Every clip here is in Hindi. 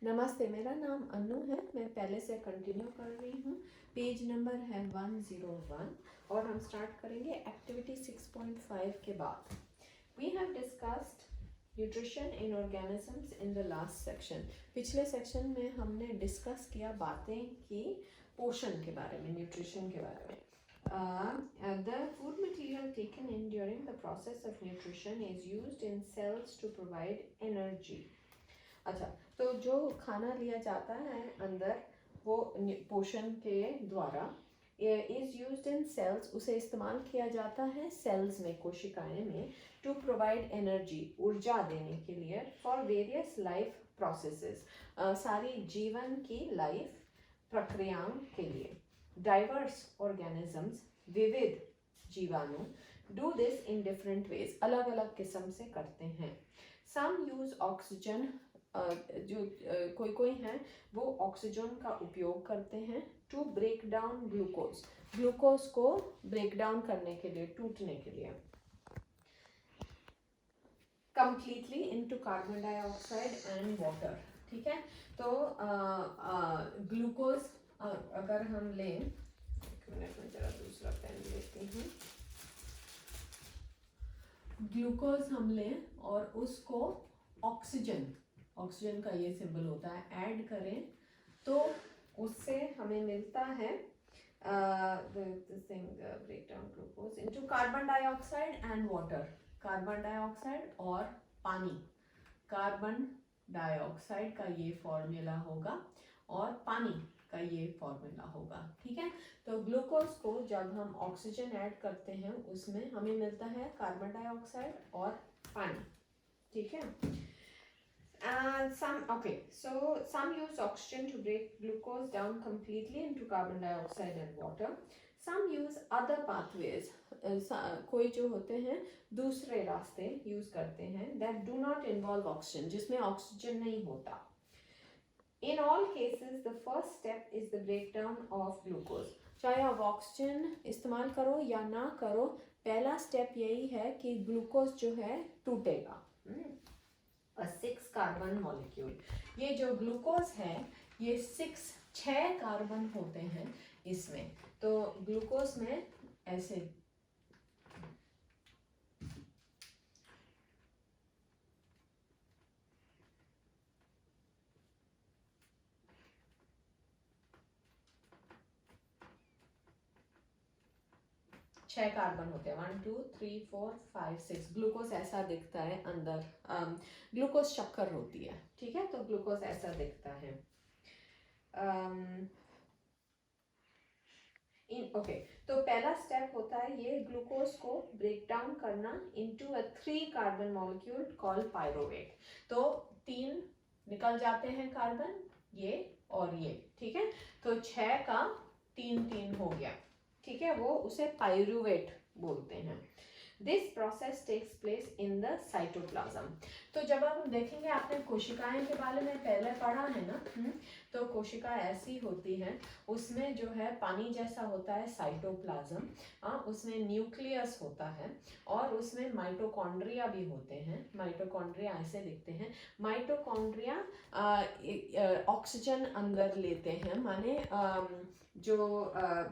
नमस्ते, मेरा नाम अनु है। मैं पहले से कंटिन्यू कर रही हूँ। पेज नंबर है 101 और हम स्टार्ट करेंगे एक्टिविटी 6.5 के बाद। We have discussed nutrition in organisms in the last section. पिछले सेक्शन में हमने डिस्कस किया बातें की पोषण के बारे में, न्यूट्रिशन के बारे में। The food material taken in during the process of nutrition is used in cells to provide energy. अच्छा, तो जो खाना लिया जाता है अंदर वो पोषण के द्वारा इज यूज्ड इन सेल्स, उसे इस्तेमाल किया जाता है सेल्स में, कोशिकाएं में, टू प्रोवाइड एनर्जी, ऊर्जा देने के लिए, फॉर वेरियस लाइफ प्रोसेसेस, सारी जीवन की लाइफ प्रक्रियाओं के लिए। डाइवर्स ऑर्गेनिजम्स, विविध जीवाणु, do this in different ways, अलग अलग किस्म से करते हैं। सम यूज ऑक्सीजन, जो कोई हैं वो ऑक्सीजन का उपयोग करते हैं to break down glucose, glucose को ब्रेक डाउन करने के लिए, टूटने के लिए, completely into carbon dioxide and water. ठीक है, तो ग्लूकोज अगर हम लें, एक मिनट में जरा दूसरा पेन लेती हूँ, ग्लूकोज हम लें और उसको ऑक्सीजन का ये सिंबल होता है, ऐड करें तो उससे हमें मिलता है break down glucose into carbon dioxide and water, carbon dioxide और पानी। कार्बन डाइऑक्साइड का ये फॉर्मूला होगा और पानी का ये फॉर्मूला होगा। ठीक है, तो ग्लूकोज को जब हम ऑक्सीजन ऐड करते हैं उसमें हमें मिलता है कार्बन डाइऑक्साइड और पानी। ठीक है, some use oxygen to break glucose down completely into carbon dioxide and water. Some use other pathways. कोई जो होते हैं दूसरे रास्ते यूज करते हैं that do not involve oxygen, जिसमें ऑक्सीजन नहीं होता। In all cases, the first step is the breakdown of glucose. चाहे आप ऑक्सीजन इस्तेमाल करो या ना करो, पहला स्टेप यही है कि ग्लूकोज जो है टूटेगा। 6 कार्बन मॉलिक्यूल, ये जो ग्लूकोज है ये 6 कार्बन होते हैं इसमें, तो ग्लूकोज में ऐसे छह कार्बन होते हैं, 1 2 3 4 5 6। ग्लूकोज ऐसा दिखता है अंदर, ग्लूकोज शक्कर होती है। ठीक है, तो ग्लूकोज ऐसा दिखता है। ओके, तो पहला स्टेप होता है ये ग्लूकोज को ब्रेक डाउन करना into a 3 carbon molecule called pyruvate. तो 3 निकल जाते हैं कार्बन, ये और ये। ठीक है, तो 6 का 3 हो गया। ठीक है, वो उसे पायरुवेट बोलते हैं। This process takes place in the cytoplasm. तो जब हम देखेंगे, आपने कोशिकाएं के बारे में पहले पढ़ा है ना, तो कोशिका ऐसी होती है, उसमें जो है पानी जैसा होता है साइटोप्लाज्म, उसमें न्यूक्लियस होता है और उसमें माइटोकॉन्ड्रिया भी होते हैं। माइटोकॉन्ड्रिया ऐसे दिखते हैं। माइटोकॉन्ड्रिया ऑक्सीजन अंदर लेते हैं, माने जो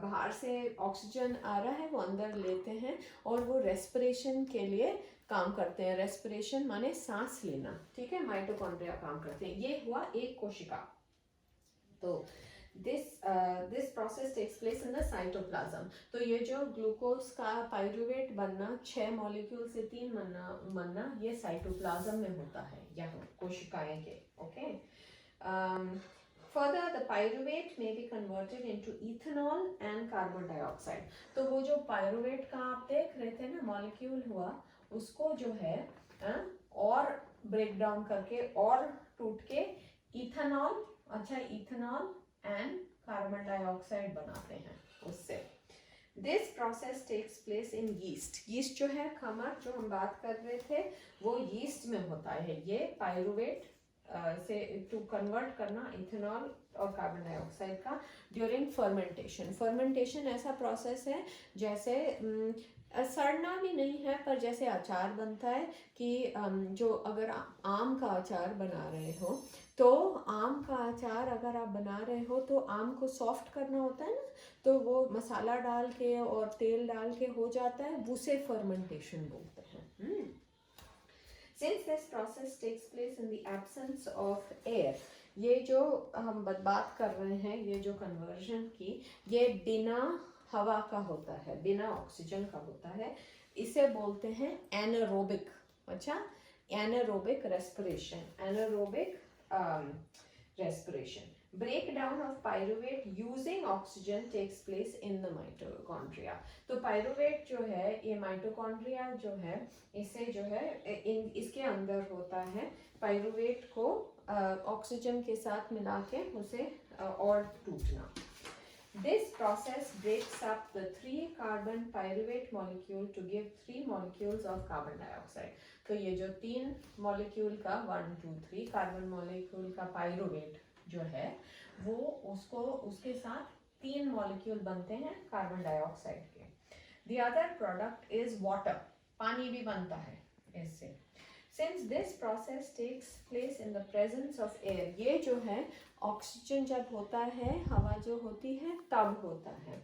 बाहर से ऑक्सीजन आ रहा है वो अंदर लेते हैं और वो रेस्पिरेशन के लिए काम करते हैं। रेस्पिरेशन माने सांस लेना। ठीक है, माइटोकॉन्ड्रिया काम करते हैं। ये हुआ एक कोशिका। तो this process takes place in the cytoplasm. तो ये जो ग्लूकोज का पायरुवेट बनना, 6 मॉलिक्यूल से 3 बनना, ये साइटोप्लाज्म में होता है, यहाँ कोशिकाएं के। Okay, Further, the pyruvate may be converted into ethanol and carbon dioxide. तो वो जो pyruvate का आप देख रहे थे ना, मॉलिक्यूल हुआ, उसको जो है और ब्रेक डाउन करके और टूट के ethanol, ethanol and carbon dioxide बनाते हैं उससे। This process takes place in yeast. Yeast जो है, खमर जो हम बात कर रहे थे, वो यीस्ट में होता है। ये पायरुवेट से टू कन्वर्ट करना इथेनॉल और कार्बन डाइऑक्साइड का ड्यूरिंग फर्मेंटेशन। फर्मेंटेशन ऐसा प्रोसेस है जैसे सड़ना भी नहीं है, पर जैसे अचार बनता है कि जो अगर आम का अचार बना रहे हो तो आम का अचार अगर आप बना रहे हो तो आम को सॉफ्ट करना होता है ना, तो वो मसाला डाल के और तेल डाल के हो जाता है, उसे फर्मेंटेशन बोलते हैं। Since this process takes place in the absence of air, ये जो हम बात कर रहे हैं, ये जो कन्वर्जन की, ये बिना हवा का होता है, बिना ऑक्सीजन का होता है, इसे बोलते हैं एनारोबिक। अच्छा, anaerobic respiration, anaerobic respiration. Breakdown of pyruvate using oxygen takes place in the mitochondria. तो पायरुवेट जो है, ये माइटोकॉन्ड्रिया जो है, इसे जो है इसके अंदर होता है। पायरुवेट को ऑक्सीजन के साथ मिला के उसे और टूटना। This process breaks up the 3 carbon pyruvate molecule to give 3 molecules of carbon dioxide. तो ये जो 3 मॉलिक्यूल का 1 2 3 कार्बन मॉलिक्यूल का पायरुवेट जो है, वो उसके साथ 3 मॉलिक्यूल बनते हैं कार्बन डाइऑक्साइड के। The other product is water, पानी भी बनता है इससे। Since this process takes place in the presence of air, ये जो है ऑक्सीजन जब होता है, हवा जो होती है तब होता है।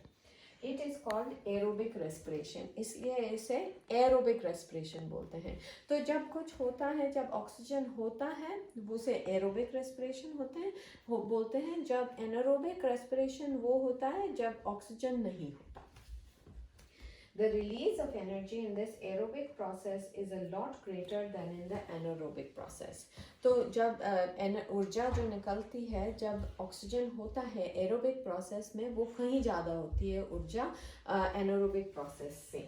It is called aerobic respiration, इसलिए इसे aerobic respiration बोलते हैं। तो जब कुछ होता है, जब ऑक्सीजन होता है, उसे aerobic respiration बोलते हैं। जब anaerobic respiration वो होता है जब ऑक्सीजन नहीं होता। The release of energy in this aerobic process is a lot greater than in the anaerobic process. तो जब ऊर्जा जो निकलती है जब ऑक्सीजन होता है एरोबिक प्रोसेस में, वो कहीं ज़्यादा होती है ऊर्जा एनारोबिक प्रोसेस से।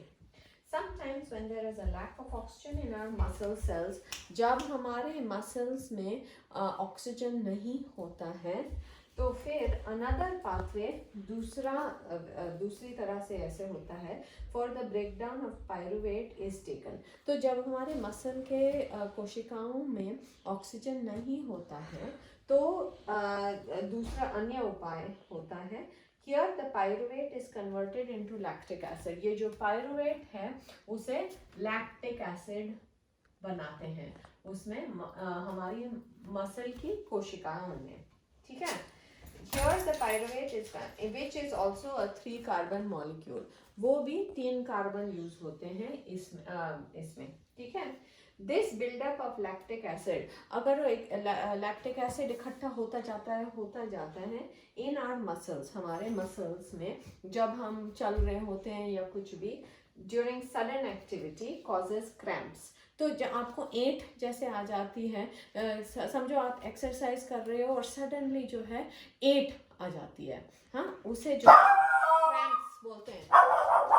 Sometimes when there is a lack of oxygen in our muscle cells, जब हमारे मसल्स में ऑक्सीजन नहीं होता है, तो फिर अनदर पाथवे दूसरी तरह से ऐसे होता है, for the breakdown of pyruvate is taken. तो जब हमारे मसल के कोशिकाओं में ऑक्सीजन नहीं होता है, तो दूसरा अन्य उपाय होता है। Here the pyruvate is converted into lactic acid. ये जो पायरुवेट है उसे लैक्टिक एसिड बनाते हैं उसमें हमारी मसल की कोशिकाओं में। ठीक है, here the pyruvate is which is also a 3 carbon molecule, वो भी 3 कार्बन यूज होते हैं इसमें। ठीक है, this buildup of lactic acid, अगर एक लैक्टिक एसिड इकट्ठा होता जाता है in our muscles, हमारे मसल्स में जब हम चल रहे होते हैं या कुछ भी, during sudden activity causes cramps। तो जब आपको ऐंठ जैसे आ जाती है, समझो आप एक्सरसाइज कर रहे हो और सडनली जो है ऐंठ आ जाती है, हाँ, उसे जो